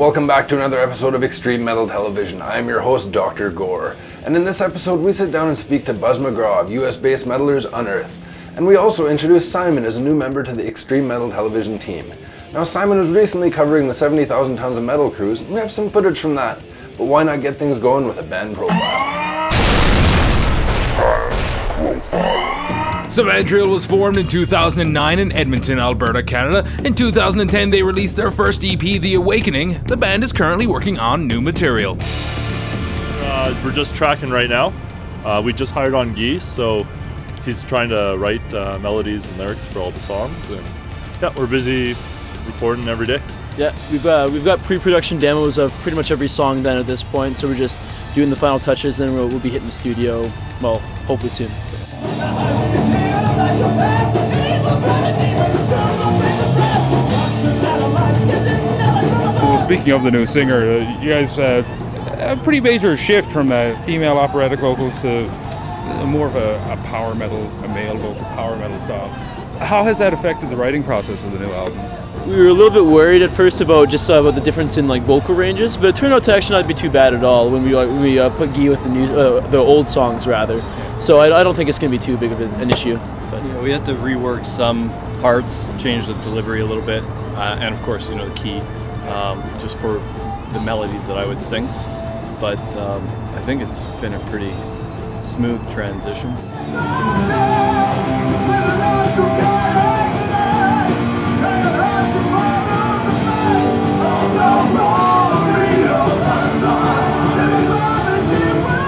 Welcome back to another episode of Extreme Metal Television. I am your host, Dr. Gore. And in this episode, we sit down and speak to Buzz McGraw of US-based metalers Unearth. And we also introduce Simon as a new member to the Extreme Metal Television team. Now, Simon was recently covering the 70,000 Tons of Metal cruise, and we have some footage from that. But why not get things going with a band profile? Samandriel was formed in 2009 in Edmonton, Alberta, Canada. In 2010, they released their first EP, The Awakening. The band is currently working on new material. We're just tracking right now. We just hired on Guy, so he's trying to write melodies and lyrics for all the songs. And yeah, we're busy recording every day. Yeah, we've got pre-production demos of pretty much every song done at this point, so we're just doing the final touches, and we'll be hitting the studio, well, hopefully soon. Well, speaking of the new singer, you guys a pretty major shift from female operatic vocals to more of a power metal, a male vocal power metal style. How has that affected the writing process of the new album? We were a little bit worried at first about the difference in like vocal ranges, but it turned out to actually not be too bad at all when we put Guy with the old songs rather. So I don't think it's going to be too big of an issue. But. Yeah, we had to rework some parts, change the delivery a little bit, and of course, the key, just for the melodies that I would sing. But I think it's been a pretty smooth transition.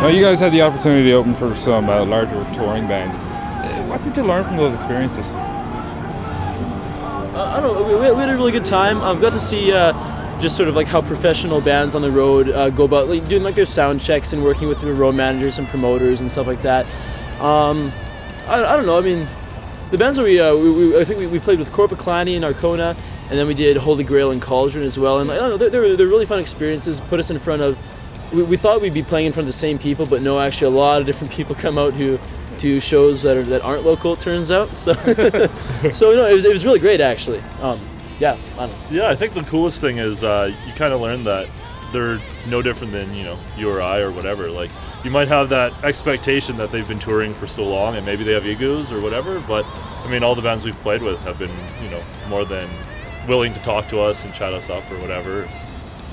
Now, you guys had the opportunity to open for some larger touring bands. What did you learn from those experiences? I don't know, we had a really good time. Got to see just sort of like how professional bands on the road go about doing like their sound checks and working with the road managers and promoters and stuff like that. I don't know, I mean, the bands that I think we played with Corpaclani and Arcona, and then we did Holy Grail and Cauldron as well, and I don't know, they're really fun experiences, put us in front of, we thought we'd be playing in front of the same people, but no, actually a lot of different people come out to shows that aren't local, it turns out, so so no, it was really great actually. Yeah, I don't know. Yeah, I think the coolest thing is you kind of learn that they're no different than you or I or whatever. Like, you might have that expectation that they've been touring for so long and maybe they have egos or whatever, but I mean, all the bands we've played with have been more than willing to talk to us and chat us up or whatever.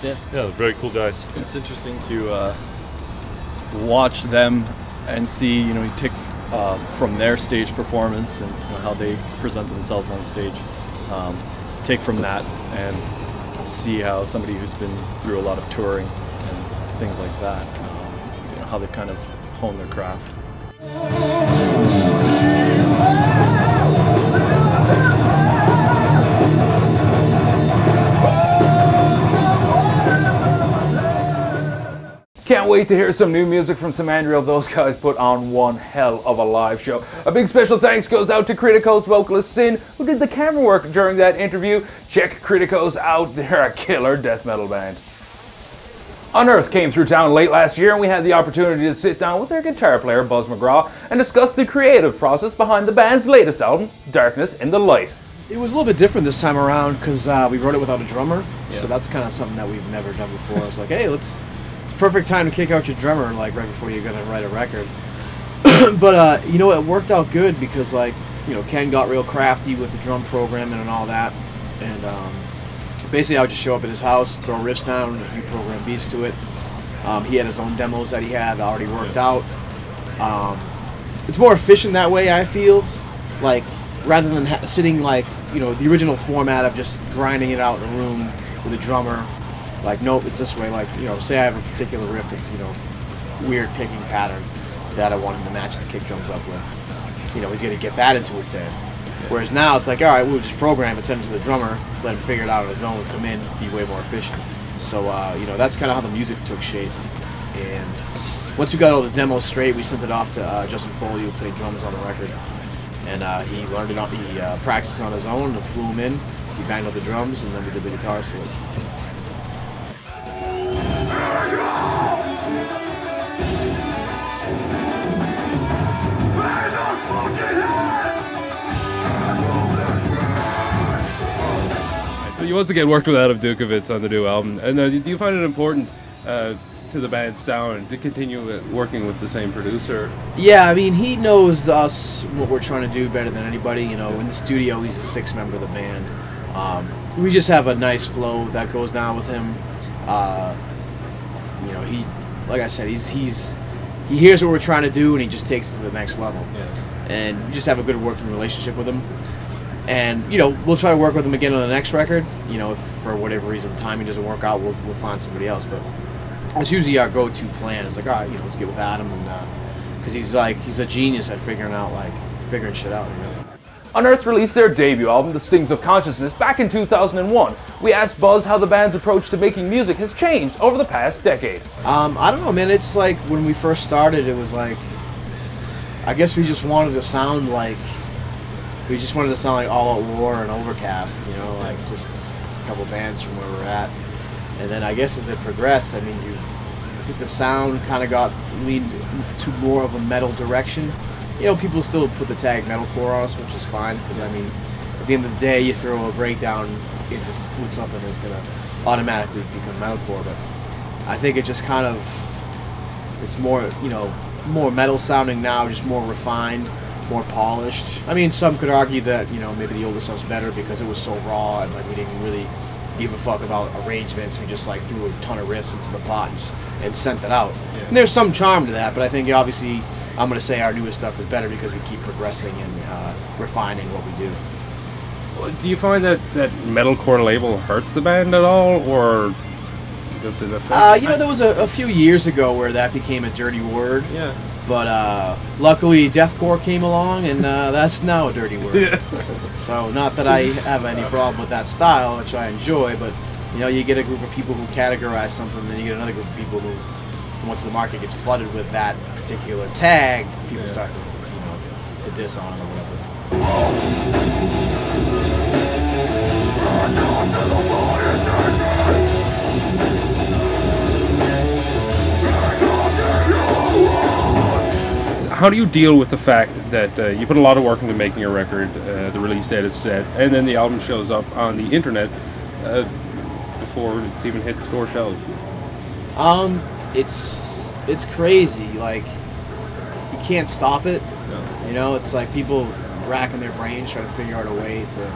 Yeah, they're very cool guys. It's interesting to watch them and see, you take from their stage performance and how they present themselves on stage. Take from that and see how somebody who's been through a lot of touring and things like that, how they've kind of honed their craft. Can't wait to hear some new music from Samandriel. Those guys put on one hell of a live show. A big special thanks goes out to Criticos vocalist Sin, who did the camera work during that interview. Check Criticos out, they're a killer death metal band. Unearth came through town late last year, and we had the opportunity to sit down with their guitar player Buzz McGraw and discuss the creative process behind the band's latest album, Darkness in the Light. It was a little bit different this time around because we wrote it without a drummer, so that's kind of something that we've never done before. I was like, hey, it's perfect time to kick out your drummer, like right before you're gonna write a record. But it worked out good because Ken got real crafty with the drum programming and all that, and basically I would just show up at his house, throw riffs down, and he programmed beats to it. He had his own demos that he had already worked out. It's more efficient that way, I feel, like rather than sitting the original format of just grinding it out in a room with a drummer. Like, nope, it's this way. Like, say I have a particular riff that's, weird picking pattern that I want him to match the kick drums up with. He's going to get that into his head. Whereas now it's like, all right, we'll just program it, send it to the drummer, let him figure it out on his own, come in, be way more efficient. So, that's kind of how the music took shape. And once we got all the demos straight, we sent it off to Justin Foley, who played drums on the record. And he learned it on, he practiced on his own, and flew him in, he banged up the drums, and then we did the guitar solo. So You once again worked with Adam Dukovitz on the new album, and do you find it important to the band's sound to continue working with the same producer? Yeah, I mean, he knows us, what we're trying to do better than anybody. You know, in the studio, he's the sixth member of the band. We just have a nice flow that goes down with him. You know, he, like I said, he hears what we're trying to do, and he just takes it to the next level. Yeah. And we just have a good working relationship with him. And, you know, we'll try to work with him again on the next record. You know, if for whatever reason timing doesn't work out, we'll find somebody else. But it's usually our go-to plan. It's like, all right, you know, let's get with Adam, and because he's a genius at figuring shit out. You know? Unearth released their debut album, The Stings of Consciousness, back in 2001. We asked Buzz how the band's approach to making music has changed over the past decade. I don't know, man. It's like when we first started, it was like, I guess we just wanted to sound like All Out War and Overcast, you know, like just a couple bands from where we're at. And then I guess as it progressed, I mean, I think the sound kind of got leaned to more of a metal direction. You know, people still put the tag metalcore on us, which is fine, because I mean, at the end of the day, you throw a breakdown with something that's going to automatically become metalcore. But I think it just kind of, it's more, you know, more metal sounding now, just more refined, more polished. I mean, some could argue that, you know, maybe the older stuff's better because it was so raw and like we didn't really give a fuck about arrangements. We just like threw a ton of riffs into the pot and sent it out. Yeah. And there's some charm to that, but I think obviously I'm going to say our newest stuff is better because we keep progressing and refining what we do. Do you find that metalcore label hurts the band at all, or does it affect? You know, there was a few years ago where that became a dirty word. Yeah. But luckily, deathcore came along, and that's now a dirty word. Yeah. So not that I have any problem with that style, which I enjoy, but you know, you get a group of people who categorize something, then you get another group of people who, once the market gets flooded with that particular tag, people start to, you know, to diss on it or whatever. How do you deal with the fact that you put a lot of work into making a record, the release date is set, and then the album shows up on the internet before it's even hit store shelves? It's crazy. Like, you can't stop it. No. You know, it's like people racking their brains trying to figure out a way to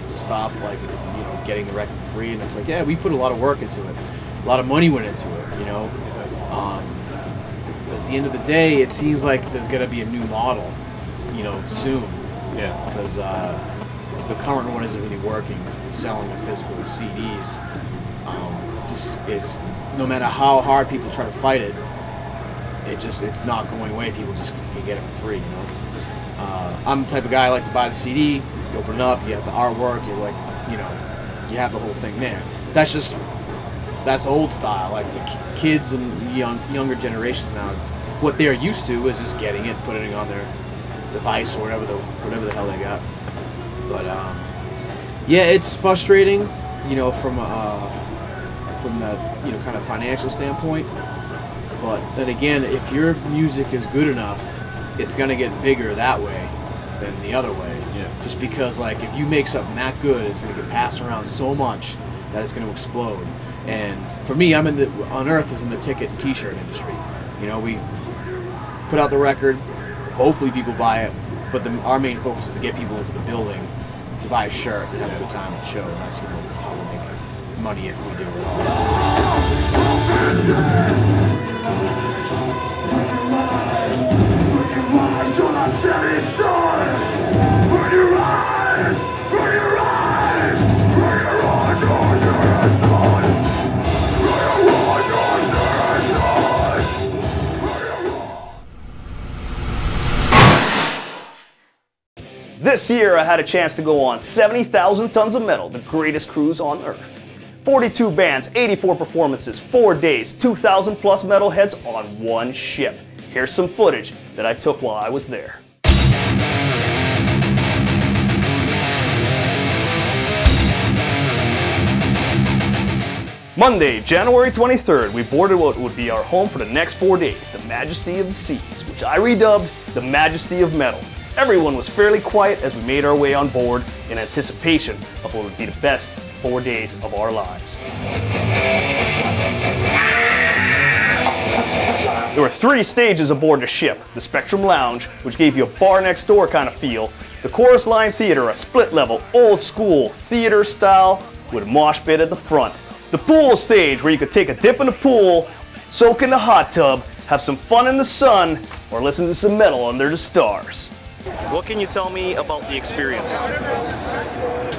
stop, like, you know, getting the record for free. And it's like, yeah, we put a lot of work into it, a lot of money went into it. You know. At the end of the day, it seems like there's going to be a new model, you know, soon. Yeah. Because the current one isn't really working. It's selling the physical CDs. Just is, no matter how hard people try to fight it, it's not going away. People just can get it for free, you know. I'm the type of guy I like to buy the CD, you open it up, you have the artwork, you like, you know, you have the whole thing there. That's old style. Like the kids and younger generations now, what they're used to is just getting it, putting it on their device or whatever the hell they got. But yeah, it's frustrating, you know, from the, you know, kind of financial standpoint. But then again, if your music is good enough, it's gonna get bigger that way than the other way. Yeah. Just because, like, if you make something that good, it's gonna get passed around so much that it's gonna explode. And for me, Unearth is in the ticket and t-shirt industry. You know, we put out the record, hopefully people buy it, but our main focus is to get people into the building to buy a shirt and have a good time at the show. And that's, you know, how we make money if we do it This year I had a chance to go on 70,000 Tons of Metal, the greatest cruise on Earth. 42 bands, 84 performances, 4 days, 2,000 plus metalheads on one ship. Here's some footage that I took while I was there. Monday, January 23rd, we boarded what would be our home for the next 4 days, the Majesty of the Seas, which I redubbed the Majesty of Metal. Everyone was fairly quiet as we made our way on board in anticipation of what would be the best 4 days of our lives. There were 3 stages aboard the ship: the Spectrum Lounge, which gave you a bar next door kind of feel; the Chorus Line Theater, a split level, old school theater style with a mosh pit at the front; the Pool Stage, where you could take a dip in the pool, soak in the hot tub, have some fun in the sun, or listen to some metal under the stars. What can you tell me about the experience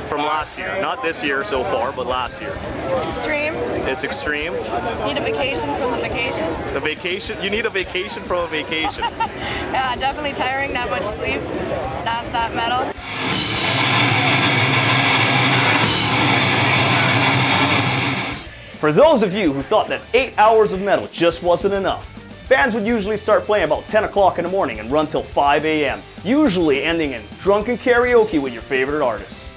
from last year? Not this year so far, but last year. Extreme. It's extreme. Need a vacation from the vacation. A vacation? You need a vacation from a vacation. Yeah, definitely tiring, not much sleep, non-stop metal. For those of you who thought that 8 hours of metal just wasn't enough, bands would usually start playing about 10 o'clock in the morning and run till 5 a.m., usually ending in drunken karaoke with your favorite artists.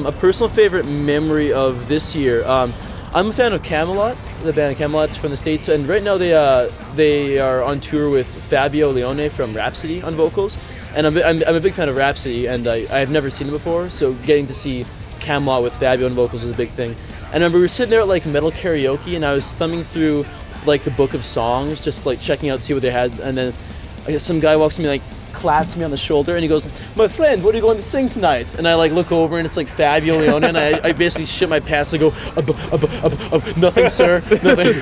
A personal favorite memory of this year, I'm a fan of Camelot, the band Camelot from the States, and right now they are on tour with Fabio Leone from Rhapsody on vocals, and I'm a big fan of Rhapsody, and I've never seen it before, so getting to see Camelot with Fabio on vocals was a big thing. And I remember we were sitting there at like metal karaoke, and I was thumbing through like the book of songs, just like checking out, see what they had, and then some guy walks to me, like claps me on the shoulder, and he goes, "My friend, what are you going to sing tonight?" And I like look over, and it's like Fabio Leone, and I basically shit my pants. I go, "Nothing, sir, nothing."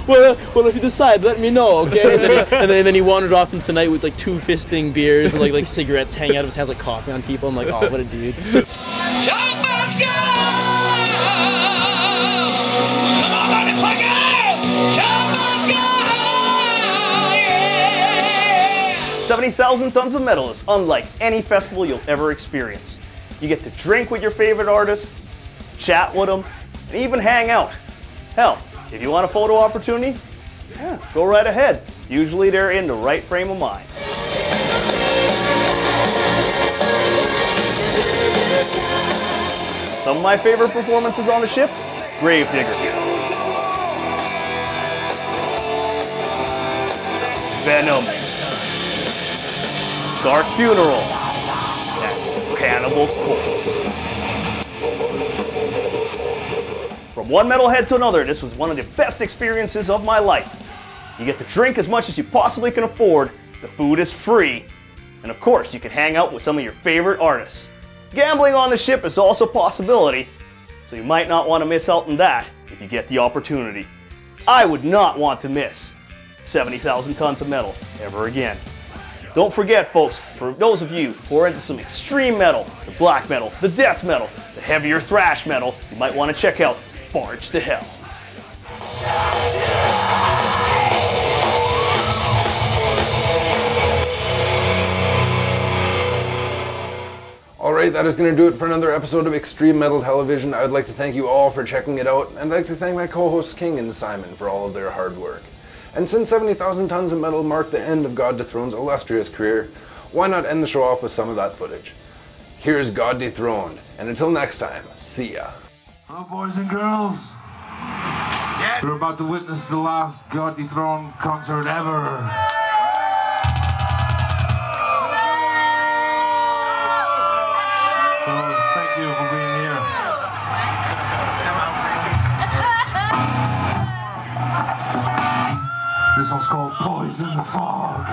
well, if you decide, let me know, okay? And then he wandered off into the night with like 2 fisting beers and like cigarettes hanging out of his hands like coffee on people. I'm like, oh, what a dude. 70,000 Tons of Metal is unlike any festival you'll ever experience. You get to drink with your favorite artists, chat with them, and even hang out. Hell, if you want a photo opportunity, yeah, go right ahead. Usually they're in the right frame of mind. Some of my favorite performances on the ship: Gravedigger, Venom, Dark Funeral, and Cannibal Corpse. From one metalhead to another, this was one of the best experiences of my life. You get to drink as much as you possibly can afford, the food is free, and of course you can hang out with some of your favorite artists. Gambling on the ship is also a possibility, so you might not want to miss out on that if you get the opportunity. I would not want to miss 70,000 Tons of Metal ever again. Don't forget, folks, for those of you who are into some extreme metal, the black metal, the death metal, the heavier thrash metal, you might want to check out Barge to Hell. Alright, that is going to do it for another episode of Extreme Metal Television. I would like to thank you all for checking it out, and I'd like to thank my co-hosts King and Simon for all of their hard work. And since 70,000 Tons of Metal marked the end of God Dethrone's illustrious career, why not end the show off with some of that footage? Here's God Dethroned, and until next time, see ya. Hello, boys and girls. We're about to witness the last God Dethroned concert ever. So, thank you for being here. This one's called Poison the Fog.